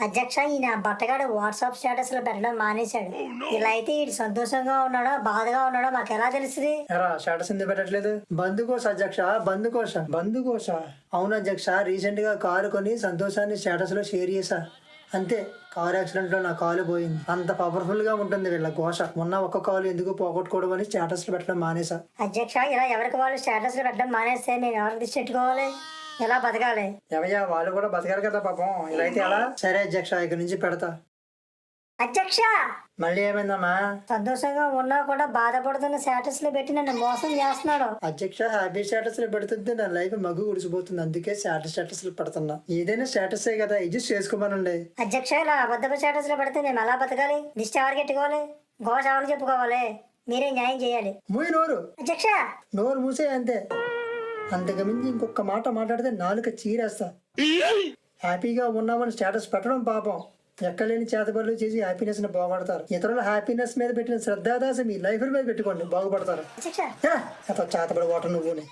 అధ్యక్ష ఈయన బట్టగాడు WhatsApp status లో పెట్టడం మానేశాడు. ఇలా అయితే ఈడు సంతోషంగా ఉన్నాడో బాధగా ఉన్నాడో మాకు ఎలా తెలుస్తుంది? ఎరా స్టేటస్ ఎందుకు పెట్టట్లేదు? బంధుకోశ అధ్యక్ష, బంధుకోశ. అవును అధ్యక్ష, రీసెంట్ గా కారు కొని సంతోషాన్ని స్టేటస్ లో షేర్ చేశా. అంతే, కారు యాక్సిడెంట్ లో నా కాలు పోయింది. అంత పవర్ఫుల్ గా ఉంటుంది వీళ్ళ ఘోష. మొన్న ఒక్క కాలు ఎందుకు పోగొట్టుకోవడం అని స్టేటస్ లో పెట్టడం మానేసా. అధ్యక్ష ఇలా ఎవరికి వాళ్ళు స్టేటస్ లో పెట్టడం మానేస్తే మేము ఎవరికి దిష్టి పెట్టుకోవాలి? ఎలా బతకాలి? ఎవయ్యా, వాళ్ళు కూడా బతకారు కదా పాపం. ఇలా అయితే ఎలా? సరే అధ్యక్ష, ఇక నుంచి పెడతా. అధ్యక్ష మళ్ళీ ఏమైందమ్మా? సంతోషంగా ఉన్నా కూడా బాధపడుతున్న స్టేటస్ లో పెట్టి నన్ను మోసం చేస్తున్నాడు. అధ్యక్ష, హ్యాపీ స్టేటస్ లో పెడుతుంటే నా లైఫ్ మగ్గు గుడిసిపోతుంది. అందుకే స్టేటస్ లో పెడుతున్నా. ఏదైనా స్టేటస్ కదా, అడ్జస్ట్ చేసుకోమనండి. అధ్యక్ష ఇలా అబద్ధపు స్టేటస్ లో పెడితే మేము ఎలా బతకాలి? దిష్టి ఎవరికి పెట్టుకోవాలి? ఘోష ఎవరికి చెప్పుకోవాలి? మీరే న్యాయం చేయాలి. మూయి నోరు. అధ్యక్ష నోరు మూసే, అంతే. అంతకు మించి ఇంకొక మాట మాట్లాడితే నాలుక చీరేస్తా. హ్యాపీగా ఉన్నామని స్టేటస్ పెట్టడం పాపం. ఎక్కలేని చేతబడులు చేసి హ్యాపీనెస్ ని పోగొడతారు. ఇతరుల హ్యాపీనెస్ మీద పెట్టిన శ్రద్ధాదాస మీ లైఫ్ మీద పెట్టుకోండి, బాగుపడతారు. అధ్యక్ష చేతబడి ఓట నువ్వుని.